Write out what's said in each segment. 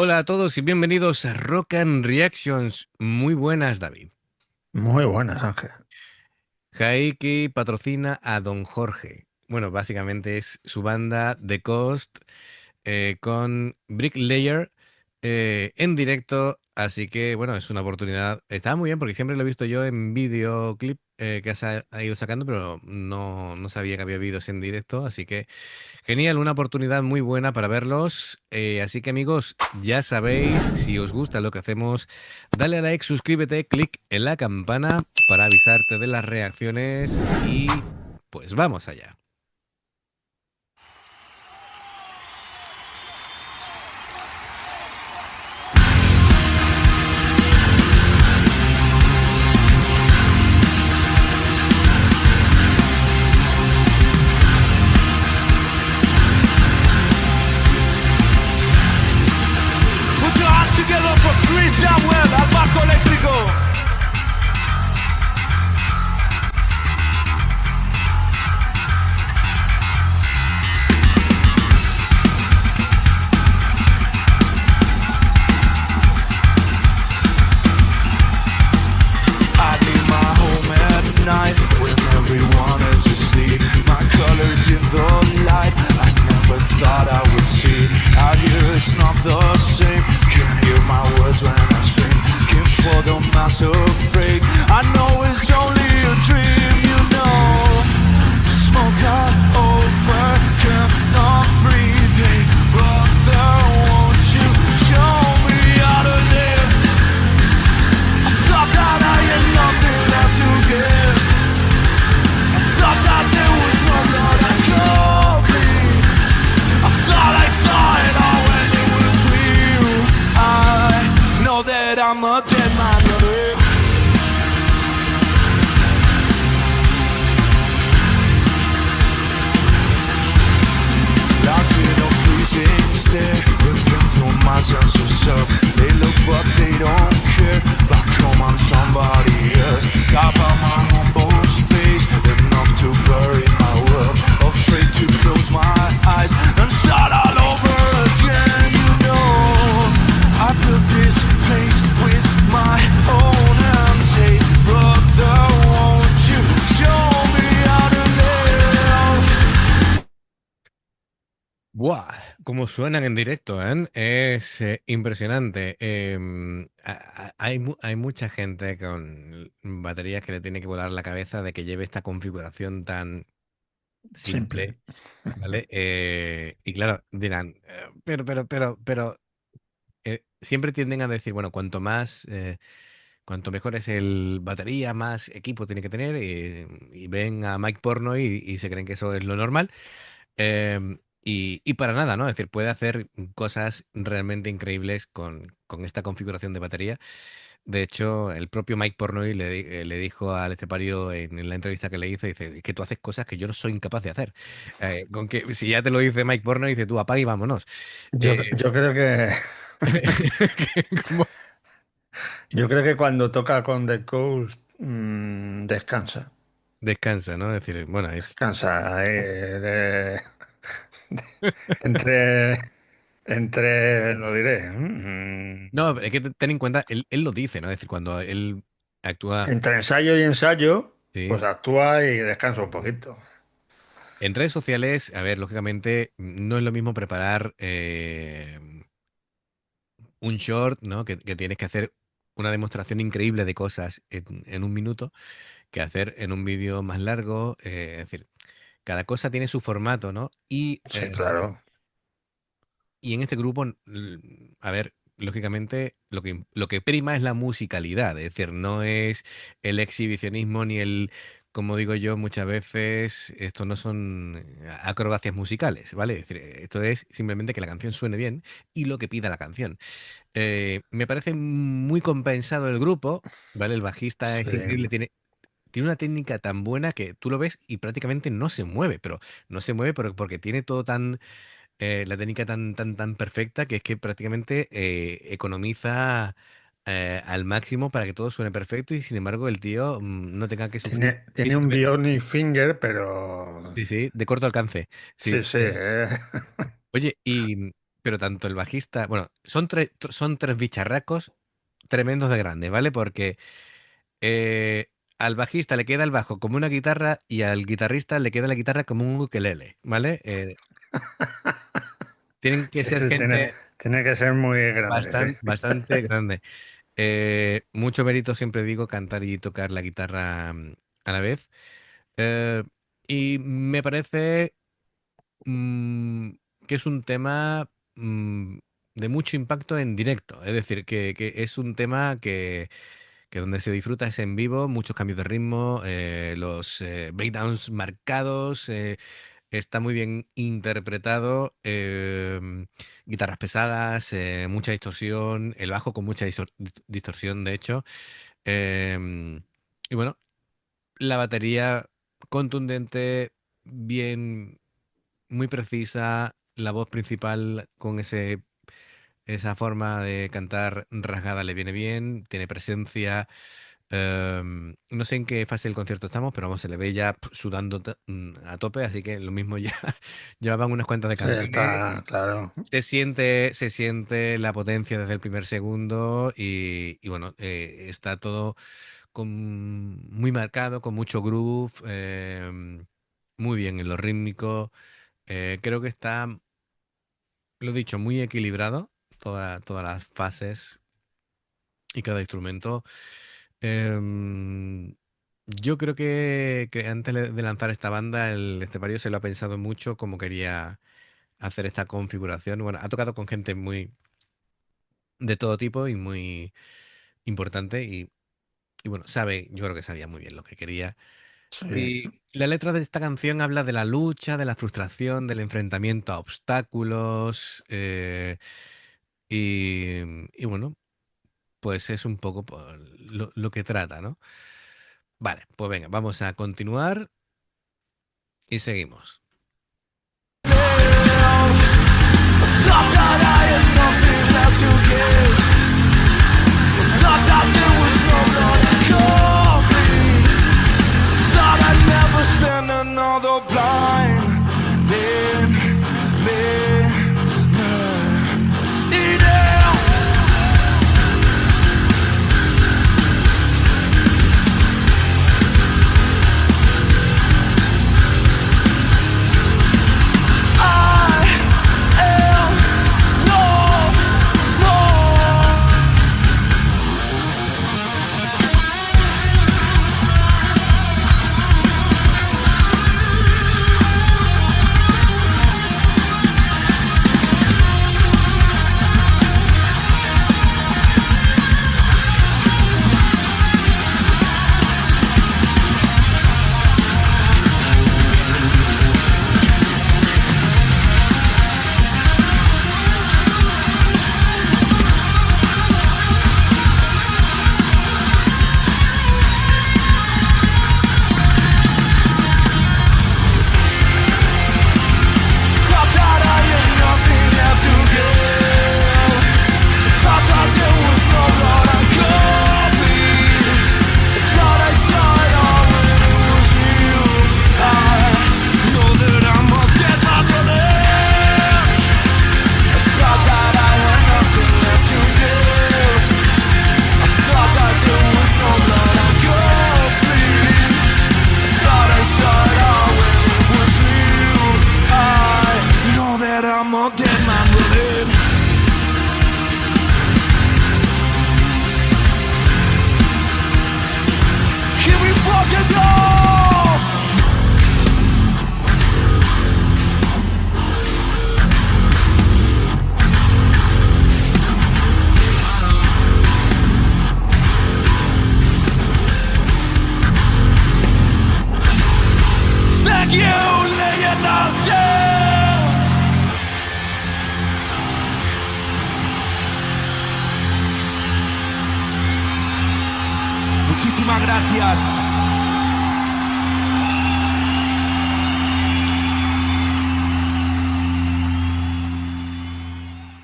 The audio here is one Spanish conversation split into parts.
Hola a todos y bienvenidos a Rock and Reactions. Muy buenas, David. Muy buenas, Ángel. Jaiki patrocina a Don Jorge. Bueno, básicamente es su banda The Coast con Bricklayer en directo. Así que, bueno, es una oportunidad. Está muy bien porque siempre lo he visto yo en videoclip que ha ido sacando, pero no sabía que había vídeos en directo. Así que genial, una oportunidad muy buena para verlos. Así que amigos, ya sabéis, si os gusta lo que hacemos, dale a like, suscríbete, clic en la campana para avisarte de las reacciones y pues vamos allá. Put your hands together for Chris Samuel al bajo eléctrico. I leave my home at night when everyone is asleep. My colors in the light I never thought I would see. Out here it's not the same. Can't hear my words when I scream. Came for the massive break. I know it's only a dream, you know. The smoke got over, cannot breathe. Hey, brother, won't you show me how to live? I thought that I had nothing left to give. I thought that there was no blood I could bleed. I thought I saw it all when it was real. I know that I'm a dead man. Locked in a freezing stare, ripping through my sense of self. They look but they don't care. Back home I'm somebody else. Carve out my humble space, enough to bury my world. Afraid to close my eyes and start all over again. You know, I built this place with my own hands. Hey, brother, won't you show me how to live? ¡Buah! Cómo suenan en directo, ¿eh? Es impresionante. Hay mucha gente con baterías que le tiene que volar la cabeza de que lleve esta configuración tan Simple. simple, ¿vale? Y claro, dirán, pero, siempre tienden a decir, bueno, cuanto mejor es el batería, más equipo tiene que tener, y ven a Mike Pornoy y se creen que eso es lo normal. Y para nada, ¿no? Es decir, puede hacer cosas realmente increíbles con esta configuración de batería. De hecho, el propio Mike Pornoy le dijo al estepario en la entrevista que le hizo, dice, es que tú haces cosas que yo no soy incapaz de hacer. Con que si ya te lo dice Mike Pornoy, dice tú apaga y vámonos. Eh, Yo creo que ¿Cómo? yo creo que cuando toca con The Coast descansa. Descansa, ¿no? Es decir, bueno, Descansa. Entre lo diré. No, pero es que ten en cuenta, él lo dice, ¿no? Es decir, cuando él actúa, Entre ensayo y ensayo, ¿sí? pues actúa y descansa un poquito. En redes sociales, a ver, lógicamente, no es lo mismo preparar un short, ¿no? Que tienes que hacer una demostración increíble de cosas en un minuto, que hacer en un vídeo más largo. Es decir, cada cosa tiene su formato, ¿no? Sí, claro. Y en este grupo, a ver, lógicamente lo que prima es la musicalidad, es decir, no es el exhibicionismo ni el, como digo yo muchas veces, esto no son acrobacias musicales, ¿vale? Es decir, esto es simplemente que la canción suene bien y lo que pida la canción. Me parece muy compensado el grupo, ¿vale? El bajista Sí. es increíble, tiene una técnica tan buena que tú lo ves y prácticamente no se mueve, pero no se mueve porque tiene todo tan la técnica tan perfecta que es que prácticamente economiza al máximo para que todo suene perfecto y sin embargo el tío no tenga que sufrir Tiene un físicamente. Bionic Finger, pero Sí, sí, de corto alcance. Sí. sí, sí. Oye, y pero tanto el bajista, bueno, son tres bicharracos tremendos de grandes, ¿vale? Porque eh, al bajista le queda el bajo como una guitarra y al guitarrista le queda la guitarra como un ukelele, ¿vale? Tienen que Sí, ser sí, gente tiene que ser muy grande, sí. bastante grande. Mucho mérito, siempre digo, cantar y tocar la guitarra a la vez. Eh, y me parece mm, que es un tema de mucho impacto en directo. Es decir, que es un tema que donde se disfruta es en vivo, muchos cambios de ritmo, los breakdowns marcados, está muy bien interpretado, guitarras pesadas, mucha distorsión, el bajo con mucha distorsión, de hecho. Y bueno, la batería contundente, bien, muy precisa, la voz principal con esa forma de cantar rasgada le viene bien, tiene presencia. No sé en qué fase del concierto estamos, pero vamos, se le ve ya sudando a tope, así que lo mismo ya llevaban unas cuantas de Sí, canciones. está claro. Se siente la potencia desde el primer segundo y bueno, está todo muy marcado, con mucho groove, muy bien en lo rítmico. Creo que está, lo dicho, muy equilibrado, todas las fases y cada instrumento. Em, yo creo que antes de lanzar esta banda, el Estepario se lo ha pensado mucho cómo quería hacer esta configuración. Bueno, ha tocado con gente muy de todo tipo y muy importante y bueno, yo creo que sabía muy bien lo que quería. Sí, Y la letra de esta canción habla de la lucha, de la frustración, del enfrentamiento a obstáculos y bueno, pues es un poco lo que trata, ¿no? Vale, pues venga, vamos a continuar y seguimos. Thought that I had nothing left to give. Thought that there was no blood coming. Thought I'd never spend another blind in Muchísimas gracias.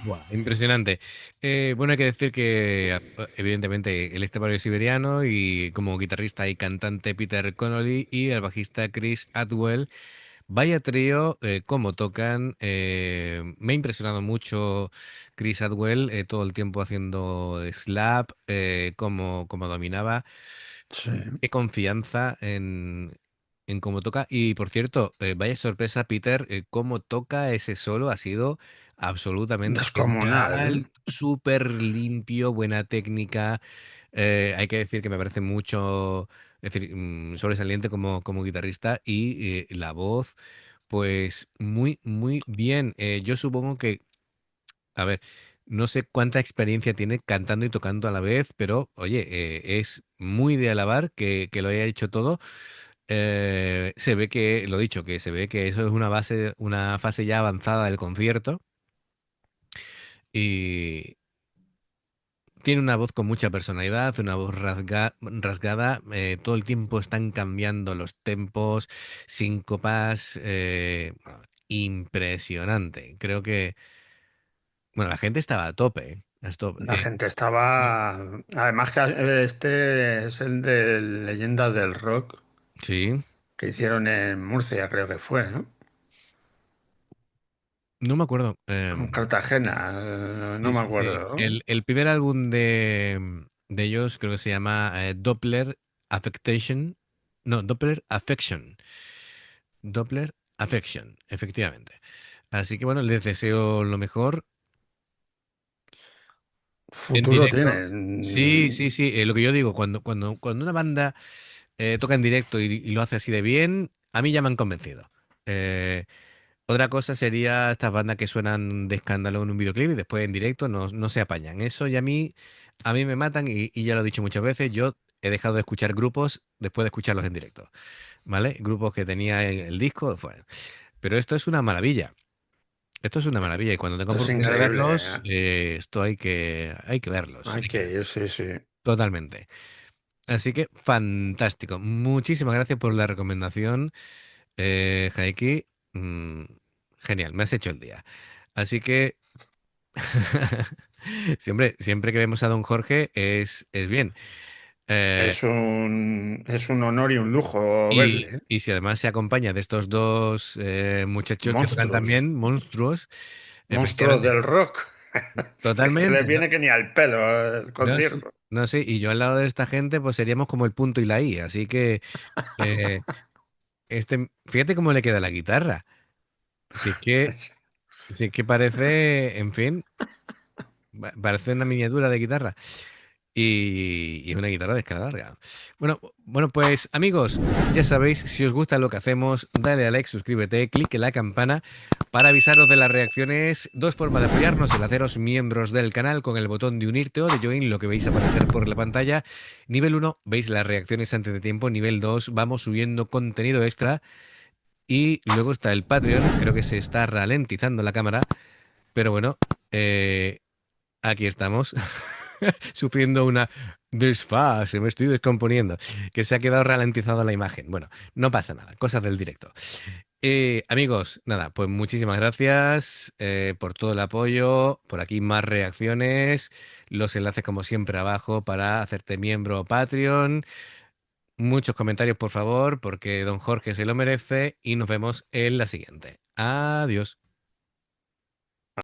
Buah, impresionante. Bueno, hay que decir que evidentemente el Estepario siberiano y como guitarrista y cantante Peter Connolly y el bajista Chris Atwell Vaya trío, cómo tocan. Me ha impresionado mucho Chris Adwell, todo el tiempo haciendo slap, cómo dominaba. Sí, Qué confianza en cómo toca. Y por cierto, vaya sorpresa, Peter, cómo toca ese solo ha sido absolutamente descomunal. genial, súper limpio, buena técnica. Hay que decir que me parece mucho, es decir, sobresaliente como guitarrista y la voz, pues muy, muy bien. Yo supongo que, a ver, no sé cuánta experiencia tiene cantando y tocando a la vez, pero oye, es muy de alabar que lo haya hecho todo. Se ve que, lo dicho, que se ve que eso es una fase ya avanzada del concierto y tiene una voz con mucha personalidad, una voz rasgada, todo el tiempo están cambiando los tempos, síncopas, bueno, impresionante. Creo que, bueno, la gente estaba a tope, ¿eh? A tope. La gente estaba. Además, que este es el de Leyendas del Rock Sí, que hicieron en Murcia, creo que fue, ¿no? no me acuerdo. En Cartagena, no Sí, me sí, sí. acuerdo, ¿no? El primer álbum de ellos creo que se llama Doppler Affectation. No, Doppler Affection. Doppler Affection, efectivamente. Así que bueno, les deseo lo mejor en Futuro directo. tiene. Sí, sí, sí. Lo que yo digo, cuando una banda toca en directo y lo hace así de bien, a mí ya me han convencido. Eh, Otra cosa sería estas bandas que suenan de escándalo en un videoclip y después en directo no se apañan. Eso y a mí me matan y ya lo he dicho muchas veces, yo he dejado de escuchar grupos después de escucharlos en directo, ¿vale? Grupos que tenía en el disco, bueno. Pero esto es una maravilla. Esto es una maravilla y cuando tengo Esto es oportunidad de increíble, verlos, ¿eh? esto hay que verlos, Hay hay que que ir, verlos. sí, sí. Totalmente. Así que fantástico. Muchísimas gracias por la recomendación, Jaiki. Mm, Genial, me has hecho el día. Así que siempre que vemos a don Jorge es bien. Eh, Es un honor y un lujo y, verle, ¿eh? y si además se acompaña de estos dos muchachos que tocan Monstruos. también, monstruos, Monstruos efectivamente, del rock. Es que les totalmente, ¿no? viene que ni al pelo el No, sí, concierto. no, sí, y yo al lado de esta gente, pues seríamos como el punto y la I. Así que, eh, fíjate cómo le queda la guitarra. Si es que, si es que parece, en fin, parece una miniatura de guitarra. Y es una guitarra de escala larga. Bueno, pues amigos, ya sabéis, si os gusta lo que hacemos, dale a like, suscríbete, clique en la campana para avisaros de las reacciones. Dos formas de apoyarnos: el haceros miembros del canal con el botón de unirte o de join, lo que veis aparecer por la pantalla. Nivel 1, veis las reacciones antes de tiempo. Nivel 2, vamos subiendo contenido extra. Y luego está el Patreon, creo que se está ralentizando la cámara, pero bueno, eh, aquí estamos. Sufriendo una desfase, me estoy descomponiendo, que se ha quedado ralentizada la imagen. Bueno, no pasa nada, cosas del directo. Amigos, nada, pues muchísimas gracias por todo el apoyo, por aquí más reacciones, los enlaces como siempre abajo para hacerte miembro o Patreon. Muchos comentarios, por favor, porque don Jorge se lo merece y nos vemos en la siguiente. Adiós.